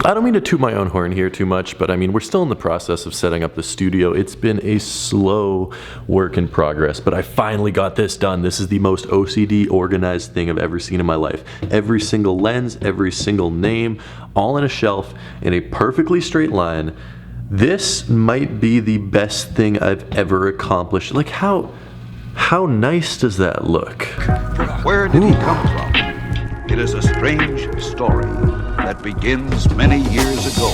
I don't mean to toot my own horn here too much, but I mean, we're still in the process of setting up the studio. It's been a slow work in progress, but I finally got this done. This is the most OCD organized thing I've ever seen in my life. Every single lens, every single name, all in a shelf in a perfectly straight line. This might be the best thing I've ever accomplished. Like how nice does that look? Where did he come from? It is a strange story that begins many years ago.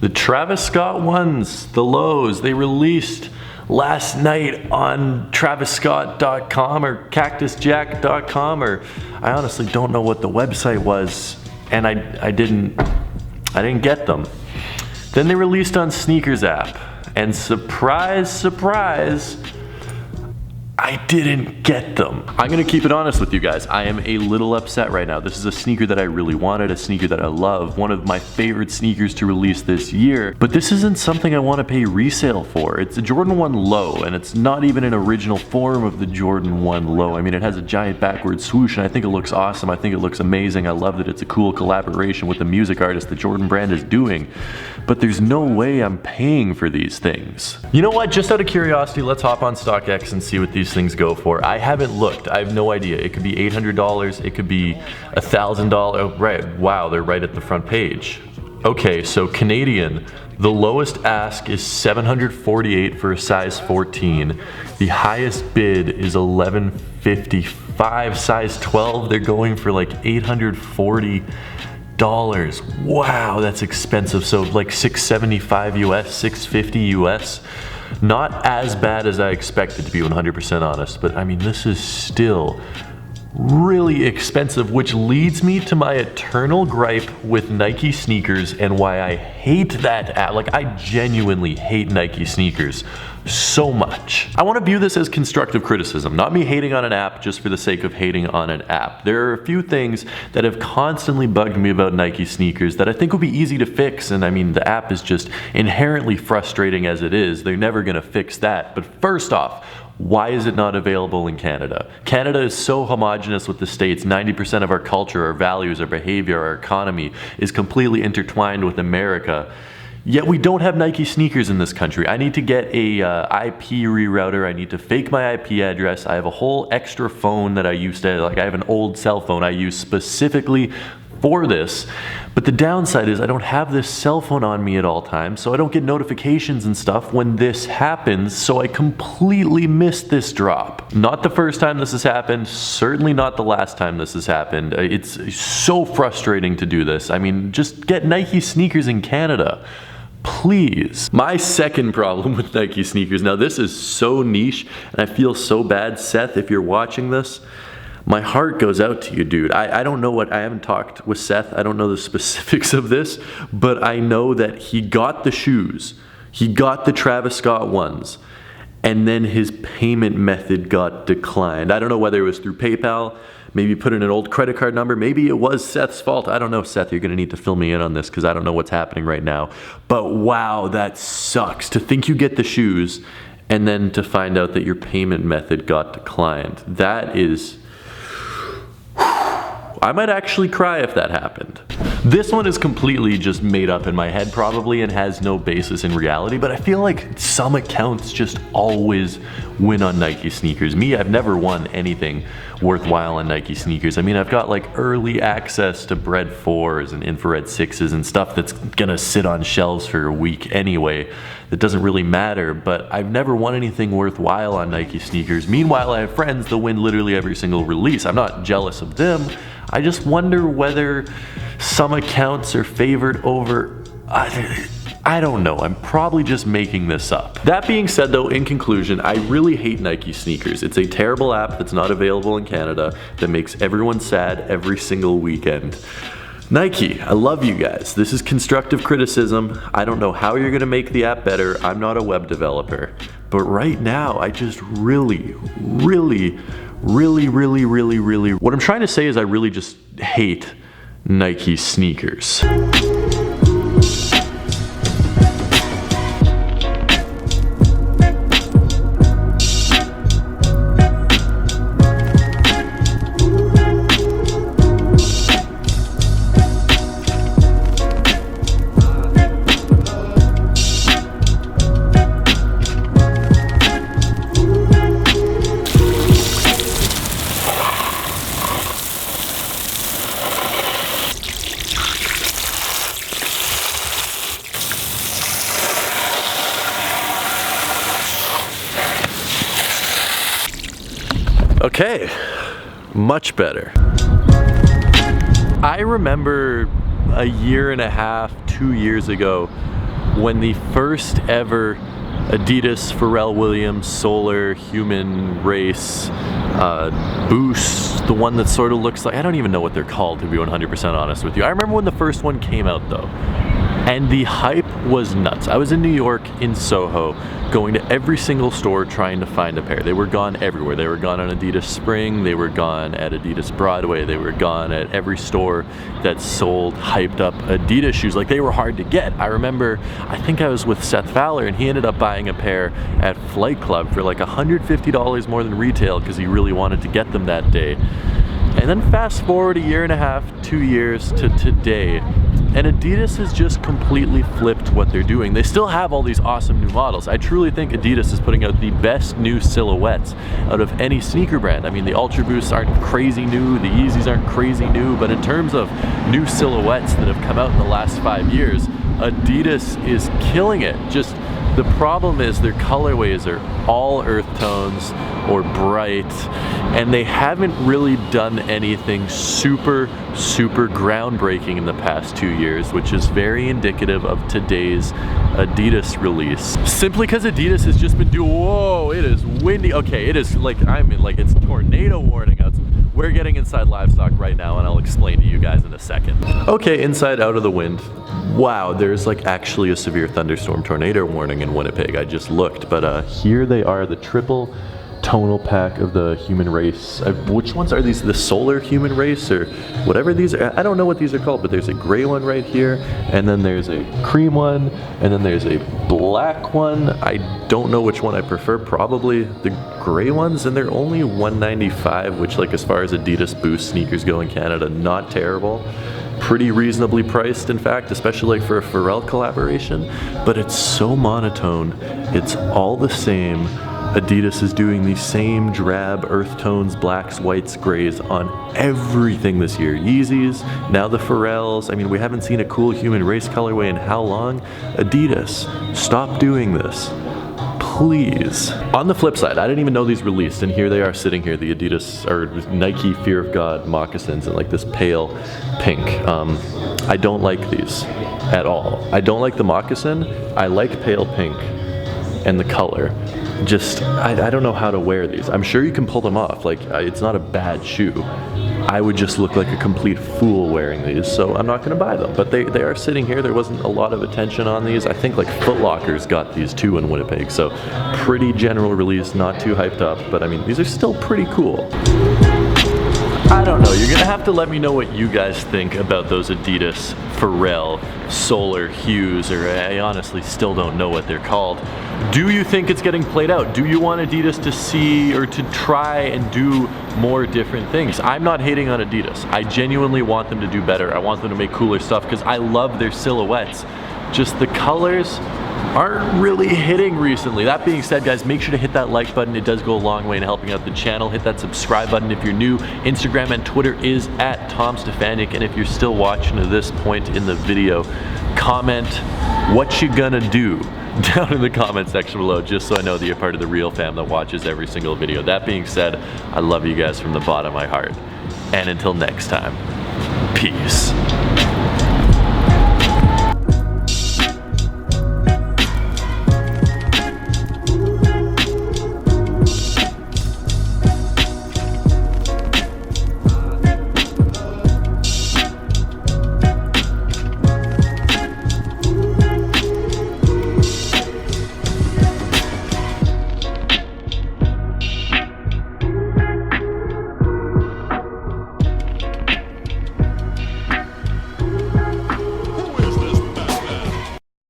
The Travis Scott ones, the lows, they released last night on TravisScott.com or CactusJack.com, or I honestly don't know what the website was, and I didn't get them. Then they released on SNKRS App, and surprise, surprise, I didn't get them. I'm gonna keep it honest with you guys. I am a little upset right now. This is a sneaker that I really wanted, a sneaker that I love, one of my favorite sneakers to release this year, but this isn't something I wanna pay resale for. It's a Jordan 1 low, and it's not even an original form of the Jordan 1 low. I mean, it has a giant backward swoosh, and I think it looks awesome. I think it looks amazing. I love that it's a cool collaboration with the music artist the Jordan brand is doing, but there's no way I'm paying for these things. You know what, just out of curiosity, let's hop on StockX and see what these things go for. I haven't looked. I have no idea. It could be $800. It could be $1,000. Oh, right. Wow, they're right at the front page. Okay, so Canadian, the lowest ask is $748 for a size 14. The highest bid is $1,155. Size 12, they're going for like $840. Wow, that's expensive. So like $675 US, $650 US. Not as bad as I expected, to be 100% honest, but I mean, this is still really expensive, which leads me to my eternal gripe with Nike sneakers and why I hate that app. Like, I genuinely hate Nike sneakers so much. I want to view this as constructive criticism, not me hating on an app just for the sake of hating on an app. There are a few things that have constantly bugged me about Nike sneakers that I think will be easy to fix, and I mean, the app is just inherently frustrating as it is. They're never going to fix that. But first off, why is it not available in Canada? Canada is so homogenous with the States. 90% of our culture, our values, our behavior, our economy is completely intertwined with America. Yet we don't have Nike sneakers in this country. I need to get a IP rerouter. I need to fake my IP address. I have a whole extra phone that I used to, like I have an old cell phone I use specifically for this. But the downside is I don't have this cell phone on me at all times, so I don't get notifications and stuff when this happens, so I completely missed this drop. Not the first time this has happened, certainly not the last time this has happened. It's so frustrating to do this. I mean, just get Nike sneakers in Canada. Please. My second problem with Nike sneakers, now this is so niche, and I feel so bad, Seth, if you're watching this. My heart goes out to you, dude. I don't know I haven't talked with Seth. I don't know the specifics of this, but I know that he got the shoes. He got the Travis Scott ones, and then his payment method got declined. I don't know whether it was through PayPal, maybe put in an old credit card number. Maybe it was Seth's fault. I don't know, Seth. You're gonna need to fill me in on this because I don't know what's happening right now. But wow, that sucks. To think you get the shoes and then to find out that your payment method got declined. That is... I might actually cry if that happened. This one is completely just made up in my head probably and has no basis in reality, but I feel like some accounts just always win on Nike sneakers. Me, I've never won anything worthwhile on Nike sneakers. I mean, I've got like early access to Bred 4s and Infrared 6s and stuff that's gonna sit on shelves for a week anyway. That doesn't really matter, but I've never won anything worthwhile on Nike sneakers. Meanwhile, I have friends that win literally every single release. I'm not jealous of them. I just wonder whether some accounts are favored over... I don't know, I'm probably just making this up. That being said though, in conclusion, I really hate Nike sneakers. It's a terrible app that's not available in Canada that makes everyone sad every single weekend. Nike, I love you guys. This is constructive criticism. I don't know how you're gonna make the app better. I'm not a web developer. But right now, I just really, what I'm trying to say is I really just hate Nike sneakers. Okay, much better. I remember a year and a half, 2 years ago, when the first ever Adidas Pharrell Williams Solar Human Race Boost, the one that sort of looks like, I don't even know what they're called, to be 100% honest with you. I remember when the first one came out though, and the hype was nuts. I was in New York in Soho, going to every single store trying to find a pair. They were gone everywhere. They were gone on Adidas Spring, they were gone at Adidas Broadway, they were gone at every store that sold hyped up Adidas shoes. Like, they were hard to get. I remember, I think I was with Seth Fowler and he ended up buying a pair at Flight Club for like $150 more than retail because he really wanted to get them that day. And then fast forward a year and a half, 2 years to today, and Adidas has just completely flipped what they're doing. They still have all these awesome new models. I truly think Adidas is putting out the best new silhouettes out of any sneaker brand. I mean, the Ultra Boosts aren't crazy new, the Yeezys aren't crazy new, but in terms of new silhouettes that have come out in the last 5 years, Adidas is killing it. Just the problem is their colorways are all earth tones or bright, and they haven't really done anything super groundbreaking in the past 2 years, which is very indicative of today's Adidas release. Simply because Adidas has just been doing, whoa, it is windy. Okay, it is like, I mean, like, it's tornado warning out. We're getting inside livestock right now, and I'll explain to you guys in a second. Okay, inside out of the wind. Wow, there's like actually a severe thunderstorm tornado warning in Winnipeg. I just looked, but here they are, the triple tonal pack of the human race. Which ones are these? The solar human race or whatever these are? I don't know what these are called, but there's a gray one right here, and then there's a cream one, and then there's a black one. I don't know which one I prefer, probably the gray ones, and they're only $195, which, like, as far as Adidas Boost sneakers go in Canada, not terrible. Pretty reasonably priced, in fact, especially like for a Pharrell collaboration, but it's so monotone. It's all the same. Adidas is doing the same drab earth tones, blacks, whites, grays on everything this year. Yeezys, now the Pharrells. I mean, we haven't seen a cool human race colorway in how long? Adidas, stop doing this, please. On the flip side, I didn't even know these released, and here they are sitting here, the Adidas or Nike Fear of God moccasins in like this pale pink. I don't like these at all. I don't like the moccasin. I like pale pink and the color. Just, I don't know how to wear these. I'm sure you can pull them off. Like, it's not a bad shoe. I would just look like a complete fool wearing these, so I'm not going to buy them. But they are sitting here. There wasn't a lot of attention on these. I think like Foot Locker's got these too in Winnipeg, so pretty general release, not too hyped up, but I mean, these are still pretty cool. I don't know, you're gonna have to let me know what you guys think about those Adidas Pharrell Solar Hues, or I honestly still don't know what they're called. Do you think it's getting played out? Do you want Adidas to see or to try and do more different things? I'm not hating on Adidas. I genuinely want them to do better. I want them to make cooler stuff because I love their silhouettes. Just the colors aren't really hitting recently. That being said, guys, make sure to hit that like button. It does go a long way in helping out the channel. Hit that subscribe button if you're new. Instagram and Twitter is at Tom Stefanic, and if you're still watching to this point in the video, comment what you gonna do down in the comment section below, just so I know that you're part of the real fam that watches every single video. That being said, I love you guys from the bottom of my heart. And until next time, peace.